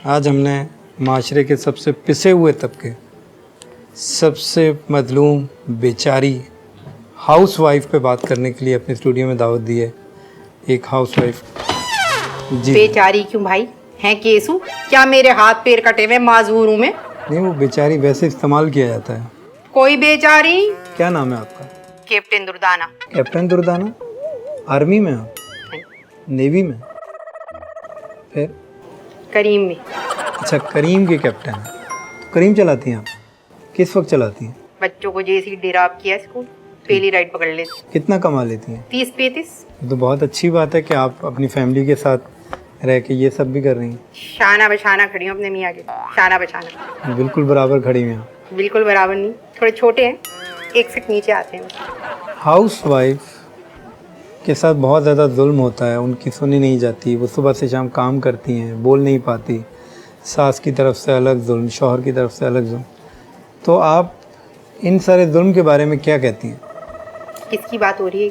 आज हमने माशरे के सबसे पिसे हुए तबके, सबसे मजलूम बेचारी हाउसवाइफ पे बात करने के लिए अपने स्टूडियो में दावत दी है। एक हाउसवाइफ जी। बेचारी क्यों भाई? हैं केसू? क्या मेरे हाथ पैर कटे हुए माजूर हूँ मैं? नहीं, वो बेचारी वैसे इस्तेमाल किया जाता है। कोई बेचारी? क्या नाम है आपका? Captain Durdana. Captain Durdana? Army में आप? नेवी में? फिर? करीम में। अच्छा, करीम के कैप्टन हैं। तो करीम चलाती हैं आप? किस वक्त चलाती हैं? बच्चों को जैसे ड्रॉप किया स्कूल, पहली राइड पकड़ लेती। कितना कमा लेती हैं? 30-35। तो बहुत अच्छी बात है कि आप अपनी फैमिली के साथ रह के ये सब भी कर रही हैं। शाना बशाना खड़ी हूँ अपने मियाँ के, शाना बशाना। बिल्कुल बराबर खड़ी हुई हैं आप। बिल्कुल बराबर नहीं, थोड़े छोटे हैं, 1 फीट नीचे आते हैं। हाउसवाइफ के साथ बहुत ज़्यादा जुल्म होता है, उनकी सुनी नहीं जाती। वो सुबह से शाम काम करती हैं, बोल नहीं पाती। सास की तरफ से अलग जुल्म, शौहर की तरफ से अलग जुल्म। तो आप इन सारे जुल्म के बारे में क्या कहती हैं? किसकी बात हो रही है?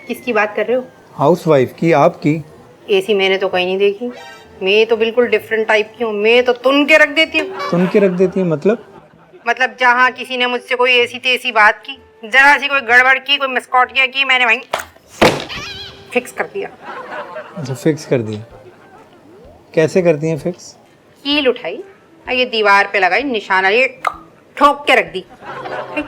किसकी बात कर रहे हो? हाउसवाइफ की, आपकी? ऐसी मैंने तो कहीं नहीं देखी। मैं तो बिल्कुल डिफरेंट टाइप की हूँ। मैं तो तुन के रख देती हूँ। तुन के रख देती हैं मतलब? मतलब जहाँ किसी ने मुझसे कोई ऐसी तेसी बात की, जरा सी कोई गड़बड़ की, कोई मिसकॉटिया की, मैंने वहीं फिक्स कर दिया। अच्छा, फिक्स कर दिया। कैसे करती हैं फिक्स? कील उठाई, ये दीवार पे लगाई, निशाना ये ठोक के रख दी।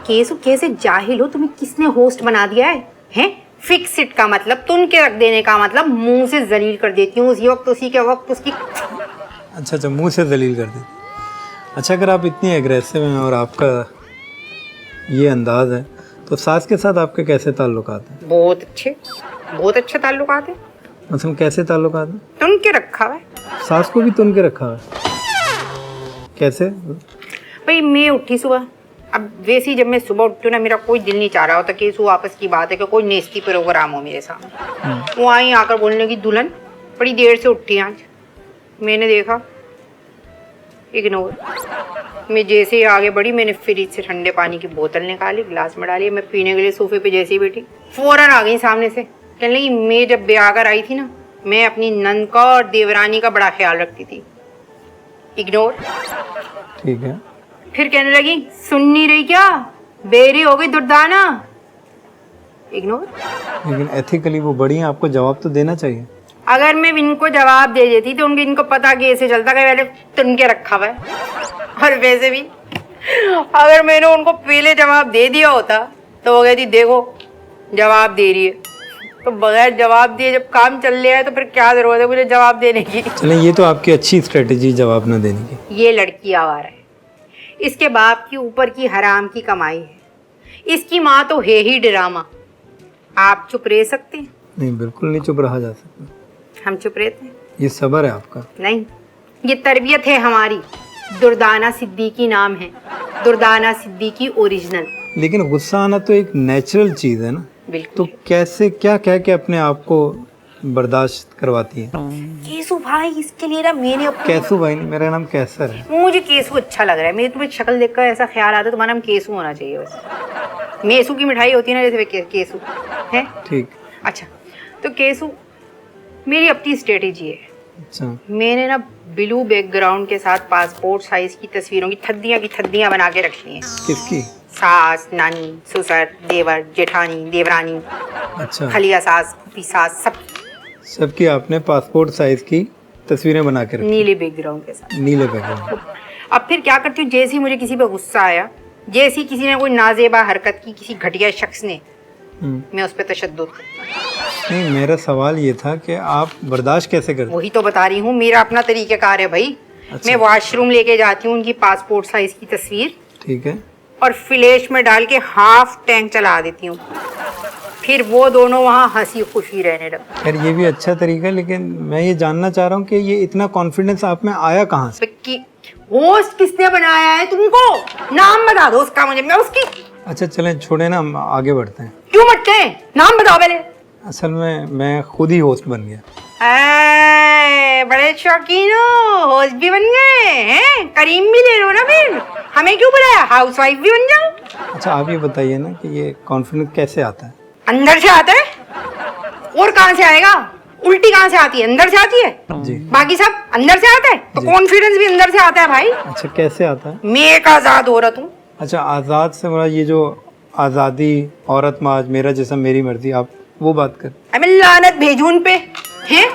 केसु कैसे जाहिल हो? तुम्हें किसने होस्ट बना दिया है? हैं? फिक्स इट का मतलब, तुन के रख देने का मतलब मुंह से जलील कर देती हूँ उसी वक्त, उसी के वक्त उसकी। अच्छा, मुंह से जलील कर देती। अच्छा, अगर आप इतनी एग्रेसिव हैं और आपका ये अंदाज है, तो सास के साथ आपके कैसे ताल्लुकात हैं? बहुत अच्छे ताल्लुकात हैं। मतलब कैसे ताल्लुकात हैं? तुन के रखा हुआ है। सास को भी तुन के रखा है? कैसे? भाई मैं उठी सुबह, अब वैसे ही जब मैं सुबह उठती हूँ ना, मेरा कोई दिल नहीं चाह रहा होता कि सु आपस की बात है कि कोई नेस्टी प्रोग्राम हो मेरे सामने। वो आई आकर बोलने की, दुल्हन बड़ी देर से उठी आज। मैंने देखा, इग्नोर। मैं जैसे ही आगे बढ़ी, मैंने फ्रिज से ठंडे पानी की बोतल निकाली, गिलास में डाली, मैं पीने के लिए सोफे पे जैसे ही बैठी, फौरन आ गई सामने से। कहने लगी, मैं जब ब्याह कर आई थी ना, मैं अपनी नंद का और देवरानी का बड़ा ख्याल रखती थी। इग्नोर। ठीक है। फिर कहने लगी, सुन नहीं रही क्या? बेरी हो गई दुर्दाना। इग्नोर। लेकिन एथिकली वो बड़ी हैं, आपको जवाब तो देना चाहिए। अगर मैं इनको जवाब दे देती तो इनको पता कैसे चलता कि मैंने तुन के रखा हुआ है। और वैसे भी अगर मैंने उनको पहले जवाब दे दिया होता तो वो कहती, देखो जवाब दे रही है। तो बगैर जवाब दिए जब काम चल रहा है तो फिर क्या जरूरत है मुझे जवाब देने की? चलें, ये तो आपकी अच्छी स्ट्रेटेजी, जवाब ना देने की। ये लड़की आवारा है, इसके बाप की ऊपर की हराम की कमाई है, इसकी माँ तो है ही ड्रामा। आप चुप रह सकते हैं? नहीं, बिल्कुल नहीं चुप रहा जा सकता। हम चुप रहते हैं? ये सब्र है आपका? नहीं, ये तरबियत है हमारी। दुर्दाना सिद्दीकी नाम है, दुर्दाना सिद्दीकी ओरिजिनल। लेकिन गुस्सा आना तो एक नेचुरल चीज़ है ना। बिल्कुल। तो कैसे, क्या कह के अपने आप को बर्दाश्त करवाती है? केसु भाई, इसके लिए ना मैंने कैसू भाई नहीं, मेरा नाम कैसर है। मुझे केसु अच्छा लग रहा है। मेरी तुम्हें शक्ल देखकर ऐसा ख्याल आता है तुम्हारा नाम केसु होना चाहिए। बस मेसू की मिठाई होती है ना, जैसे केसु है। ठीक। अच्छा, तो केसु मेरी अपनी स्ट्रेटेजी है। अच्छा। मैंने ना ब्लू बैकग्राउंड के साथ पासपोर्ट साइज की तस्वीरों की थद्दियां बना के रखी हैं। किसकी? सास, नानी, ससुर, देवर, जेठानी, देवरानी, अच्छा, खलिया सास, फूफी सास, सबकी आपने पासपोर्ट साइज की तस्वीरें बना के रखी? नीले बैकग्राउंड के साथ। नीले बैकग्राउंड। अब फिर क्या करती हूँ, जैसे ही मुझे किसी पे गुस्सा आया, जैसे ही किसी ने कोई नाजेबा हरकत की, किसी घटिया शख्स ने, मैं उस पर तशद्दुद करती हूँ। नहीं, मेरा सवाल ये था कि आप बर्दाश्त कैसे करते? वही तो बता रही हूँ, मेरा अपना तरीक़ाकार है भाई। अच्छा। मैं वॉशरूम लेके जाती हूँ उनकी पासपोर्ट साइज की तस्वीर, ठीक है, और फ्लैश में डाल के हाफ टैंक चला देती हूँ। फिर वो दोनों वहाँ हंसी खुशी रहने लगते। खैर ये भी अच्छा तरीका है, लेकिन मैं ये जानना चाह रहा हूँ कि ये इतना कॉन्फिडेंस आप में आया कहाँ से? होस्ट किसने बनाया है तुमको? नाम बता दो उसका मुझे, मैं उसकी। अच्छा चलें, छोड़े ना, हम आगे बढ़ते हैं। क्यों बढ़ते हैं? नाम बताओ पहले। असल में मैं खुद ही होस्ट बन गया। बड़े शौकीन हो, होस्ट भी बन गए हैं। करीम भी ले लो ना, फिर हमें क्यों बुलाया? हाउसवाइफ भी बन जाओ। अच्छा आप ये बताइए ना कि ये कॉन्फिडेंस कैसे आता है? अंदर से आता है, और कहाँ से आएगा? उल्टी कहाँ से आती है? अंदर से आती है। जी। बाकी सब अंदर से आता है, तो जी। कॉन्फिडेंस भी अंदर से आता है भाई। अच्छा, कैसे आता है? मैं एक आजाद औरत हूँ। अच्छा, आज़ाद से बड़ा ये जो आज़ादी, औरत माज, मेरा जिस्म मेरी मर्जी, आप वो बात कर। मैं लानत भेजूं उन पे हैं?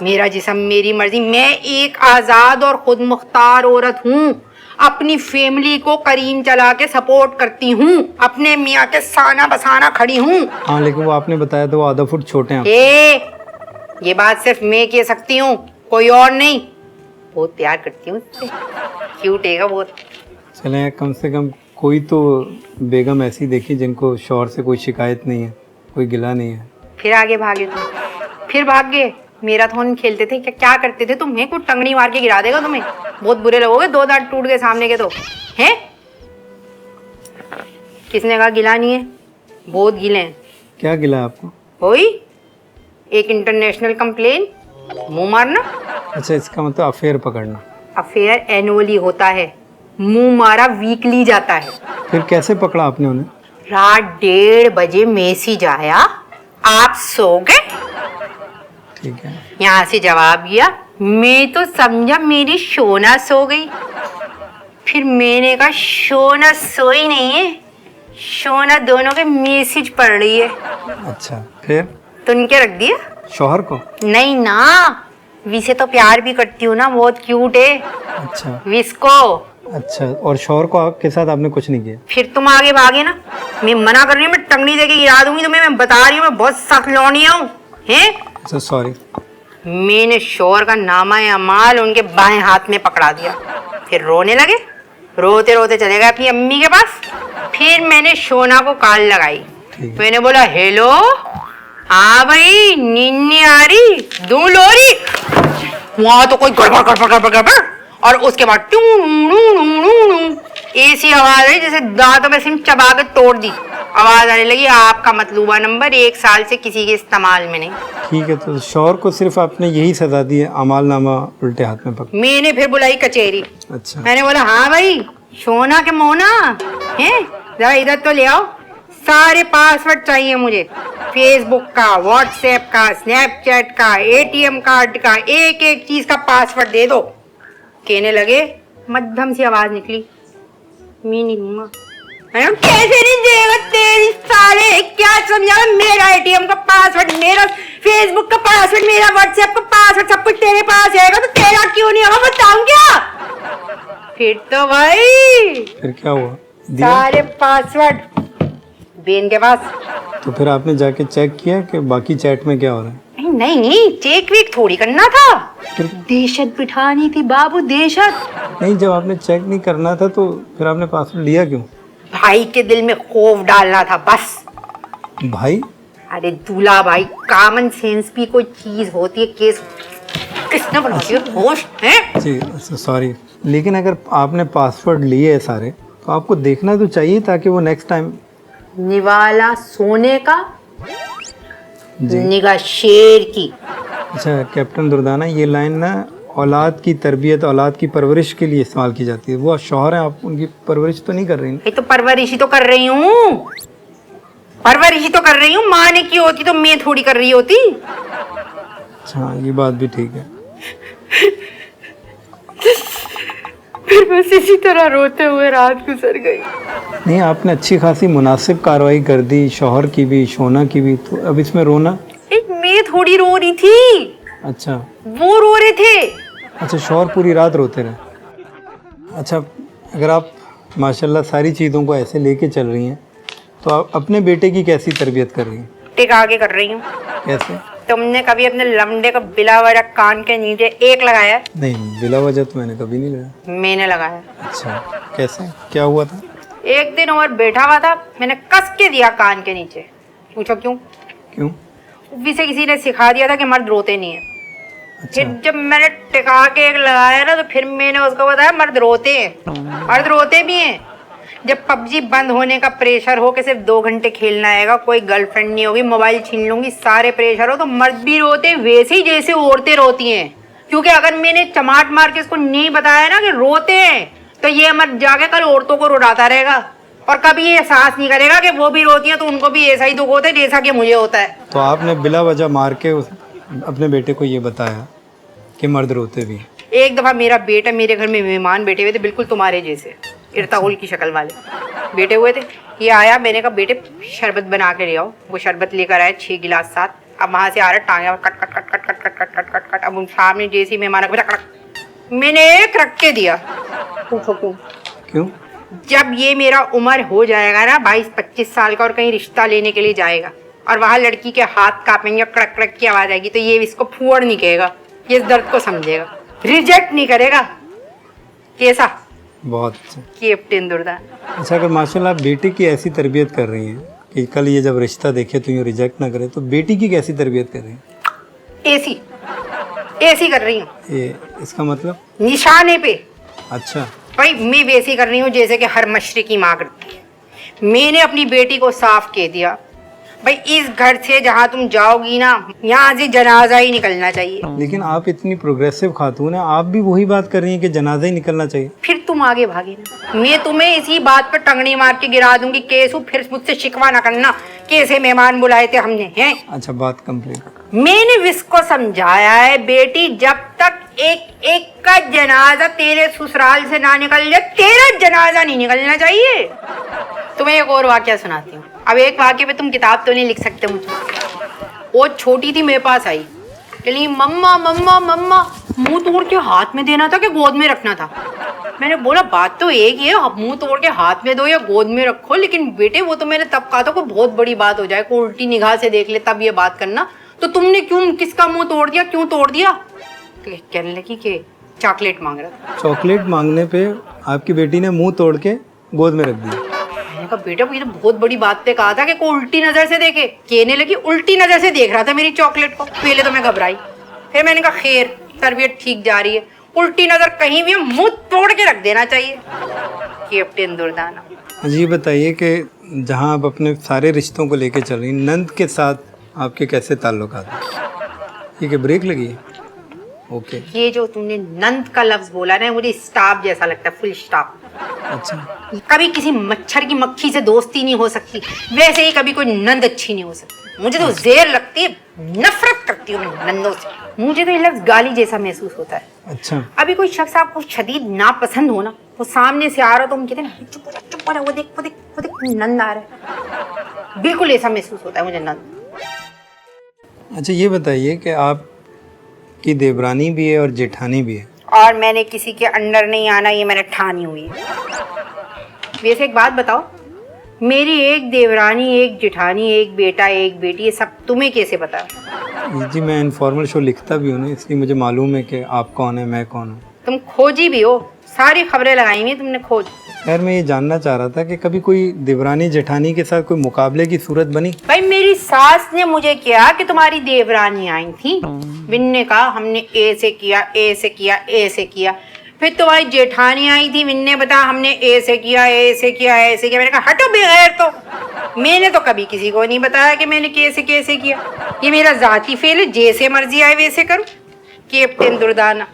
मेरा जिस्म मेरी मर्जी। मैं एक आजाद और खुद मुख्तार औरत हूँ। अपनी फैमिली को करीम चला के सपोर्ट करती हूँ, अपने मियाँ के साना बसाना खड़ी हूँ। हाँ, लेकिन वो आपने बताया था वो आधा फुट छोटे हैं। ये बात सिर्फ मैं कह सकती हूँ, कोई और नहीं। बहुत प्यार करती हूँ उससे, क्यूट है बहुत। चलें, कम से कम कोई तो बेगम ऐसी देखी जिनको शौहर से कोई शिकायत नहीं है, कोई गिला नहीं है। फिर आगे भागे तुम, फिर भाग गए। मैराथन खेलते थे, क्या करते थे? तुम्हें कुछ टंगड़ी मार के गिरा देगा तुम्हें, बहुत बुरे लगोगे। 2 दांत टूट गए सामने के तो हैं। किसने कहा गिला नहीं है? बहुत गिले हैं। क्या गिला आपको? होई एक इंटरनेशनल कंप्लेन, मुंह मारना। अच्छा, इसका मतलब अफेयर पकड़ना। अफेयर एनुअली होता है, मुंह मारा वीकली जाता है। फिर कैसे पकड़ा आपने उन्हें? रात 1:30 बजे मैसेज आया, आप सो गए? ठीक है। यहाँ से जवाब दिया, मैं तो समझा मेरी शोना सो गई। फिर मैंने कहा शोना सोई नहीं है, शोना दोनों के मैसेज पढ़ रही है। अच्छा, फिर तो उनके रख दिया। शौहर को? नहीं ना, विसे तो प्यार भी करती हूँ ना, बहुत क्यूट है। अच्छा विस को। अच्छा, और शौहर को आपके साथ आपने कुछ नहीं किया? फिर तुम आगे भागे ना। मैं मना कर रही हूँ, मैं टंगनी देके गिरा दूंगी तुम्हें। मैं बता रही हूँ, मैं बहुत सख्त लौंडिया हूँ हैं। अच्छा, सॉरी। मैंने शोहर का नामा अमाल उनके बाएं हाथ में पकड़ा दिया। फिर रोने लगे, रोते रोते चले गए अपनी अम्मी के पास। फिर मैंने शोना को कॉल लगाई, मैंने बोला हेलो, हाँ भाई नींद आ रही, दूं लोरी। वहां तो कोई गड़बड़ गड़बड़ गड़बड़ गड़बड़, और उसके बाद ऐसी आवाज आई जैसे दांतों में सिम चबा के तोड़ दी। आवाज आने लगी, आपका मतलूबा नंबर 1 साल से किसी के इस्तेमाल में नहीं। ठीक है, तो शौहर को सिर्फ आपने यही सजा दी है, अमालनामा उल्टे हाथ में पकड़। मैंने फिर बुलाई कचहरी। अच्छा। मैंने बोला हाँ भाई सोना के मोना है, जरा इधर तो ले आओ, सारे पासवर्ड चाहिए मुझे, फेसबुक का, व्हाट्सएप का, स्नैपचैट का, एटीएम कार्ड का, एक एक चीज का पासवर्ड दे दो। कहने लगे, मध्यम सी आवाज निकली, मैं नहीं दूंगा। मैंने कैसे नहीं देगा तेरी साले, क्या समझा? मेरा एटीएम का पासवर्ड, मेरा फेसबुक का पासवर्ड, मेरा व्हाट्सएप का पासवर्ड, सब कुछ तेरे पास रहेगा, तो तेरा क्यों नहीं होगा बताऊं क्या? फिर तो भाई फिर क्या हुआ? दिया? सारे पासवर्ड बेन के पास। तो फिर आपने जाके चेक किया कि बाकी चैट में क्या हो रहा है? नहीं, चेक वेक थोड़ी करना था, फिर दहशत बिठानी थी बाबू, दहशत। नहीं, जब आपने चेक नहीं करना था तो फिर आपने पासवर्ड लिया क्यों? भाई के दिल में खौफ डालना था बस। भाई? अरे दूल्हा भाई, कॉमन सेंस भी कोई चीज होती है। केस किसने बना दिया? होश है? जी, सॉरी, लेकिन अगर आपने पासवर्ड लिए है सारे, तो आपको देखना तो चाहिए ताकि वो नेक्स्ट टाइम। निवाला सोने का, जी। निगाह शेर की। अच्छा कैप्टन दुर्दाना, ये लाइन ना औलाद की तरबियत, औलाद की परवरिश के लिए इस्तेमाल की जाती है। वो शौहर हैं, आप उनकी परवरिश तो नहीं कर रही? ये तो परवरिश ही तो कर रही हूँ, परवरिश ही तो कर रही हूँ। माँ ने की होती तो मैं थोड़ी कर रही होती। अच्छा, ये बात भी ठीक है। फिर बस इसी तरह रोते हुए रात गुजर गई। नहीं, आपने अच्छी खासी मुनासिब कार्रवाई कर दी, शौहर की भी, शोना की भी, तो अब इसमें रोना? एक मैं थोड़ी रो रही थी, अच्छा। वो रो रहे थे। अच्छा, शौहर पूरी रात रोते रहे। अच्छा, अगर आप माशाल्लाह सारी चीज़ों को ऐसे लेके चल रही हैं, तो आप अपने बेटे की कैसी तरबियत कर रही हैं? टिका के कर रही हूँ। कैसे? तुमने कभी अपने लमडे का बिला वजह कान के नीचे एक लगाया? नहीं, बिला वजह तो मैंने कभी नहीं लगाया। मैंने लगाया। अच्छा, कैसे, क्या हुआ था? एक दिन उमर बैठा हुआ था, मैंने कस के दिया कान के नीचे। पूछो क्यों? क्यों? से किसी ने सिखा दिया था कि मर्द रोते नहीं है। अच्छा। फिर जब मैंने टिका के एक लगाया ना, तो फिर मैंने उसको बताया मर्द रोते हैं, मर्द रोते भी हैं। जब पबजी बंद होने का प्रेशर हो कि सिर्फ 2 घंटे खेलना आएगा, कोई गर्लफ्रेंड नहीं होगी, मोबाइल छीन लूंगी, सारे प्रेशर हो, तो मर्द भी रोते वैसे ही जैसे औरतें रोती हैं। क्योंकि अगर मैंने चमाट मार के इसको नहीं बताया ना कि रोते हैं, तो ये मर्द जाके कल औरतों को रुलाता रहेगा और कभी ये एहसास नहीं करेगा कि वो भी रोती है तो उनको भी ऐसा ही दुख होता है जैसा कि मुझे होता है। तो आपने बिला वजह मार के अपने बेटे को ये बताया कि मर्द रोते भी हैं? एक दफा मेरा बेटा, मेरे घर में मेहमान बैठे हुए थे, बिल्कुल तुम्हारे जैसे इरताउल की शक्ल वाले बैठे हुए थे। ये आया, मैंने कहा बेटे शरबत बना के ले आओ। वो शरबत लेकर आया 6 गिलास साथ। अब वहां से आ रहा टांगे cut cut cut cut cut cut cut cut cut cut. अब उन सामने जैसी मेहमान मैंने एक रख के दिया। पूछो क्यों? क्यों? जब ये मेरा उम्र हो जाएगा ना 22-25 साल का और कहीं रिश्ता लेने के लिए जाएगा और वहां लड़की के हाथ कांपेंगे, कड़क कड़क की आवाज आएगी, तो ये इसको फूअड़ नहीं कहेगा, ये इस दर्द को समझेगा, रिजेक्ट नहीं करेगा। कैसा? बहुत अच्छा। कैप्टन दुर्दान। अच्छा, अगर माशाल्लाह आप बेटी की ऐसी तरबियत कर रही हैं कि कल ये जब रिश्ता देखे तो यूँ रिजेक्ट ना करे, तो बेटी की कैसी तरबियत कर रही हैं? ऐसी कर रही हूँ। ये इसका मतलब? निशाने पे। अच्छा। भाई मैं वैसी कर रही हूँ जैसे कि हर मशरिकी माँ करती है। मैंने अपनी बेटी को साफ कह दिया, भाई इस घर से जहाँ तुम जाओगी ना, यहाँ से जनाजा ही निकलना चाहिए। लेकिन आप इतनी प्रोग्रेसिव खातून हैं, आप भी वही बात कर रही हैं कि जनाजा ही निकलना चाहिए। फिर तुम आगे भागे ना, मैं तुम्हें इसी बात पर टंगड़ी मार के गिरा दूंगी। केसू फिर मुझसे शिकवा ना करना, कैसे मेहमान बुलाए थे हमने हैं। अच्छा, बात कंप्लीट। मैंने विस्को समझाया है, बेटी जब तक एक एक का जनाजा तेरे ससुराल से ना निकल जाए, तेरा जनाजा नहीं निकलना चाहिए। तुम्हें एक और वाकया सुनाती हूँ। अब एक वाकये पे तुम किताब तो नहीं लिख सकते मुझे। वो छोटी थी, मेरे पास आई, कहली मम्मा मम्मा मम्मा, मुंह तोड़ के हाथ में देना था कि गोद में रखना था। मैंने बोला बात तो एक ही है, मुंह तोड़ के हाथ में दो या गोद में रखो, लेकिन बेटे वो तो मैंने तब कहा था कोई बहुत बड़ी बात हो जाए, कोई उल्टी निगाह से देख ले तब ये बात करना। तो तुमने क्यों, किसका मुंह तोड़ दिया, क्यों तोड़ दिया? कहने लगी कि चॉकलेट मांग रहा था। चॉकलेट मांगने पे आपकी बेटी ने मुंह तोड़ के गोद में रख दिया? मैंने कहा बेटा ये तो बहुत बड़ी बात पे कहा था कि कोई उल्टी नजर से देखे। कहने लगी उल्टी नजर से देख रहा था मेरी चॉकलेट को। पहले तो मैं घबराई, फिर मैंने कहा खैर तरबियत ठीक जा रही है, उल्टी नजर कहीं भी मुंह तोड़ के रख देना चाहिए। कैप्टन दुर्दाना। जी बताइए कि जहाँ आप अपने सारे रिश्तों को लेके चल रही, नंद के साथ आपके कैसे ताल्लुकात हैं? ये कि ब्रेक लगी है? ओके। ये जो तुमने नंद का लफ्ज बोला ना, मुझे स्टॉप जैसा लगता है, फुल स्टॉप। अच्छा। कभी किसी मच्छर की मक्खी से दोस्ती नहीं हो सकती, वैसे ही कभी कोई नंद अच्छी नहीं हो सकती। मुझे तो ज़ेर लगती है, नफरत करती हूँ मैं नंदों से। मुझे तो ये लफ्ज गाली जैसा महसूस होता है। अच्छा। अभी कोई शख्स आपको शदीद नापसंद हो ना, वो सामने से आ रहा तो हम कहते हैं चुप रहो, वो देख वो देख वो देख नंद आ रहा है। बिल्कुल ऐसा महसूस होता है मुझे नंद। अच्छा, ये बताइए कि आप की देवरानी भी है और जेठानी भी है, और मैंने किसी के अंडर नहीं आना, ये मैंने ठानी हुई है। वैसे एक बात बताओ, मेरी एक देवरानी, एक जेठानी, एक बेटा, एक बेटी, ये सब तुम्हें कैसे पता? जी मैं इनफॉर्मल शो लिखता भी हूँ ना, इसलिए मुझे मालूम है कि आप कौन है, मैं कौन हूँ। तुम खोजी भी हो, सारी खबरें लगाई हुई तुमने खोज। यार मैं ये जानना चाह रहा था कि कभी कोई देवरानी जेठानी के साथ कोई मुकाबले की सूरत बनी? भाई मेरी सास ने मुझे किया कि तुम्हारी देवरानी आई थी, विन ने कहा हमने ऐसे किया ऐसे किया ऐसे किया। फिर तुम्हारी जेठानी आई थी, विन ने बताया हमने ऐसे किया ऐसे किया ऐसे किया। मैंने कहा हटो बेगैर, तो मैंने तो कभी किसी को नहीं बताया कि मैंने कैसे कैसे किया। ये मेरा जाती फेल है, जैसे मर्जी आए वैसे करूं। कैप्टन दुर्दाना।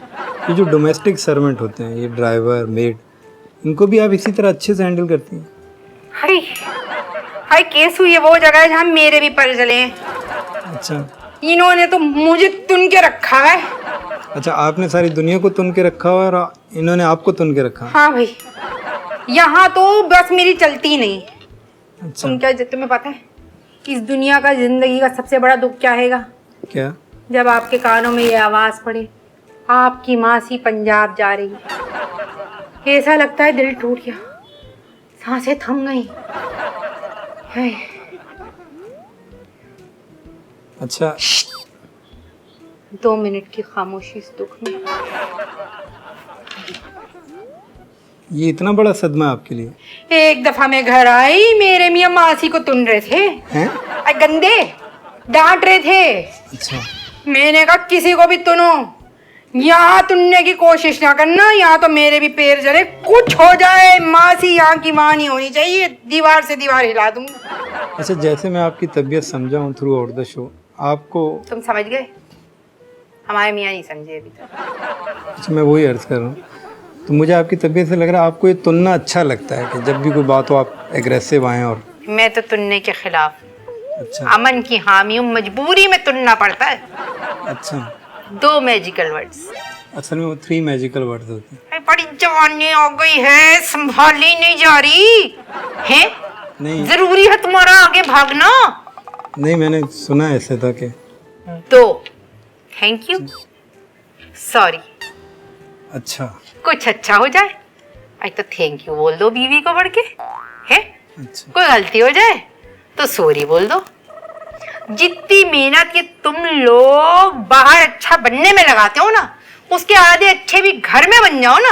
ये जो डोमेस्टिक सर्वेंट होते हैं, ये ड्राइवर मेड, इनको भी आप इसी तरह अच्छे से हैंडल करती हैं? हाय हाय केसु, ये वो जगह है जहाँ मेरे भी पर जले हैं। अच्छा। इन्होंने तो मुझे तुन के रखा है। अच्छा, आपने सारी दुनिया को तुन के रखा हुआ और इन्होंने आपको तुन के रखा? हाँ भाई, यहाँ तो बस मेरी चलती नहीं। अच्छा। तुम क्या, तुम्हें पता है इस दुनिया का, जिंदगी का सबसे बड़ा दुख क्या हैगा? क्या? जब आपके कानों में ये आवाज पड़े आपकी मासी पंजाब जा रही है। ऐसा लगता है दिल टूट गया, सांसें थम गई। अच्छा। 2 मिनट की खामोशी इस दुख में। ये इतना बड़ा सदमा आपके लिए? एक दफा मैं घर आई, मेरे मियाँ मासी को तुन रहे थे। हैं? गंदे डांट रहे थे। अच्छा। मैंने कहा किसी को भी तुनो, यहाँ तुनने की कोशिश ना करना, यहाँ तो मेरे भी पैर जले, कुछ हो जाए मासी यहाँ की माँ नहीं होनी चाहिए, दीवार से दीवार हिला दूंगी। अच्छा, जैसे मैं आपकी तबीयत समझा हूँ थ्रू आउट द शो, आपको? तुम समझ गए? हमारे मियाँ नहीं समझे अभी तक। अच्छा, मैं वही अर्ज कर रहा हूँ, तो मुझे आपकी तबीयत से लग रहा है आपको ये तुनना अच्छा लगता है कि जब भी कोई बात हो आप एग्रेसिव आएँ। और मैं तो तुनने के खिलाफ। अच्छा। अमन की हामी हूँ, मजबूरी में तुनना पड़ता है। अच्छा, 2 मैजिकल वर्ड्स। असल में वो 3 मैजिकल वर्ड्स होते हैं। अरे बड़ी जवानी आ गई है, संभाली नहीं जा रही है। नहीं जरूरी है तुम्हारा आगे भागना। नहीं, मैंने सुना है ऐसे था कि 2 थैंक यू, सॉरी। अच्छा कुछ अच्छा हो जाए अरे तो थैंक यू बोल दो बीवी को बढ़ के है। अच्छा कोई गलती हो जाए तो सॉरी बोल दो। जितनी मेहनत ये तुम लोग बाहर अच्छा बनने में लगाते हो ना, उसके आधे अच्छे भी घर में बन जाओ ना,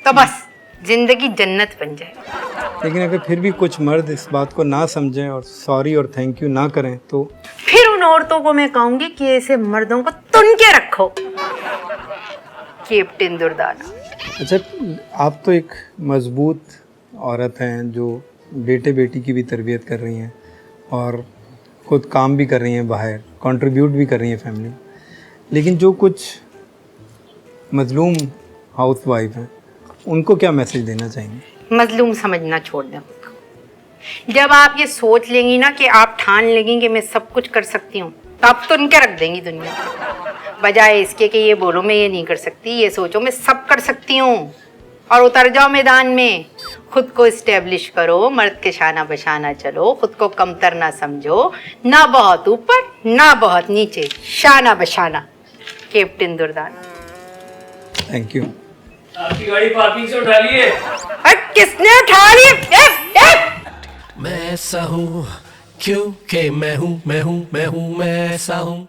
तो बस जिंदगी जन्नत बन जाए। लेकिन अगर फिर भी कुछ मर्द इस बात को ना समझें और सॉरी और थैंक यू ना करें तो फिर उन औरतों को मैं कहूंगी कि ऐसे मर्दों को तुन के रखो। कैप्टन दुर्दाना। अच्छा, आप तो एक मजबूत औरत हैं जो बेटे बेटी की भी तरबियत कर रही हैं और खुद काम भी कर रही हैं, बाहर कंट्रीब्यूट भी कर रही हैं फैमिली। लेकिन जो कुछ मजलूम हाउसवाइफ हैं उनको क्या मैसेज देना चाहेंगे? मजलूम समझना छोड़ दें खुद को। जब आप ये सोच लेंगी ना कि आप ठान लेंगी कि मैं सब कुछ कर सकती हूँ, तब तो उनके रख देंगी दुनिया। बजाय इसके कि ये बोलो मैं ये नहीं कर सकती, ये सोचो मैं सब कर सकती हूँ और उतर जाओ मैदान में। खुद को इस्टेब्लिश करो, मर्द के शाना बशाना चलो, खुद को कमतर ना समझो, ना बहुत ऊपर ना बहुत नीचे, शाना बशाना। कैप्टन दुर्दाना। Thank you. आपकी गाड़ी पार्किंग से उठा ली है। अरे किसने उठा ली? मैं ऐसा हूँ क्योंकि मैं हूँ मैं ऐसा हूँ।